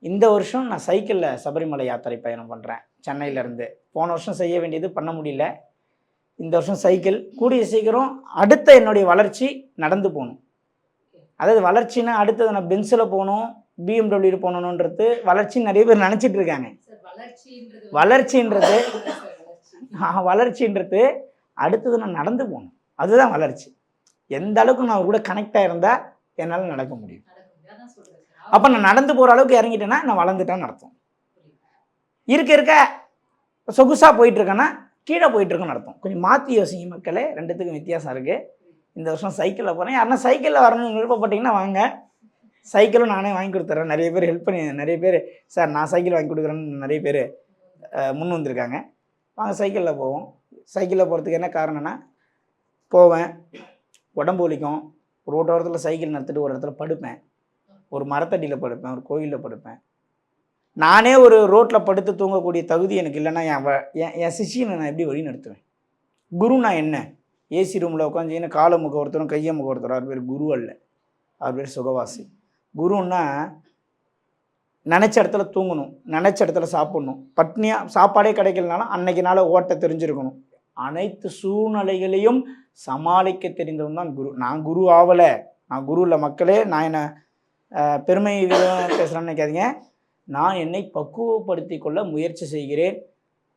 இந்த வருஷம் நான் சைக்கிளில் சபரிமலை யாத்திரை பயணம் பண்ணுறேன் சென்னையிலேருந்து. போன வருஷம் செய்ய வேண்டியது பண்ண முடியல. இந்த வருஷம் சைக்கிள். கூடிய சீக்கிரம் அடுத்த என்னுடைய வளர்ச்சி நடந்து போகணும். அதாவது வளர்ச்சின்னா அடுத்தது நான் பென்ஸில் போகணும், பிஎம்டபிள்யூ போகணுன்றது வளர்ச்சின்னு நிறைய பேர் நினச்சிட்டு இருக்காங்க. வளர்ச்சின்றது அடுத்தது நான் நடந்து போகணும், அதுதான் வளர்ச்சி. எந்த அளவுக்கு நான் கூட கனெக்டாக இருந்தால் என்னால் நடக்க முடியும். அப்போ நான் நடந்து போகிற அளவுக்கு இறங்கிட்டேன்னா நான் வளர்ந்துட்டேன்னு அர்த்தம். இருக்க சொகுசாக போயிட்டுருக்கேன்னா கீழே போயிட்டுருக்குன்னு அர்த்தம். கொஞ்சம் மாற்றி யோசிங்க மக்களே, ரெண்டுத்துக்கும் வித்தியாசம் இருக்குது. இந்த வருஷம் சைக்கிளில் போகிறேன். யாருன்னா சைக்கிளில் வரணும்னு விருப்பப்பட்டிங்கன்னா வாங்க, சைக்கிளும் நானே வாங்கி கொடுத்துட்றேன். நிறைய பேர் ஹெல்ப் பண்ணி, நிறைய பேர் சார் நான் சைக்கிள் வாங்கி கொடுக்குறேன்னு நிறைய பேர் முன் வந்திருக்காங்க. வாங்க சைக்கிளில் போவோம். சைக்கிளில் போகிறதுக்கு என்ன காரணம்னா, போவேன், உடம்பு வலிக்கும், ரோட்டோரத்தில் சைக்கிள் நிறுத்திட்டு ஒரு இடத்துல படுப்பேன், ஒரு மரத்தடியில் படுப்பேன், ஒரு கோயிலில் படுப்பேன். நானே ஒரு ரோட்டில் படுத்து தூங்கக்கூடிய தகுதி எனக்கு இல்லைன்னா என் சிஷியனை நான் எப்படி வழி நடத்துவேன்? குருனா என்ன? ஏசி ரூமில் உட்காந்துன்னு காலை முக ஒருத்தரும் கையை முக ஒருத்தரும், அவர் பேர் குரு அல்ல, அவர் பேர் சுகவாசி. குருன்னா நினச்ச இடத்துல தூங்கணும், நினச்ச இடத்துல சாப்பிட்ணும், பட்னியாக சாப்பாடே கிடைக்கலனாலும் அன்னைக்கு நாளை ஓட்ட தெரிஞ்சிருக்கணும், அனைத்து சூழ்நிலைகளையும் சமாளிக்க தெரிந்தவன் தான் குரு. நான் குரு ஆகலை, நான் குரு இல்லை மக்களே. நான் என்ன பெருமை பேசுகிறேன்னு நினைக்காதீங்க. நான் என்னை பக்குவப்படுத்தி கொள்ள முயற்சி செய்கிறேன்.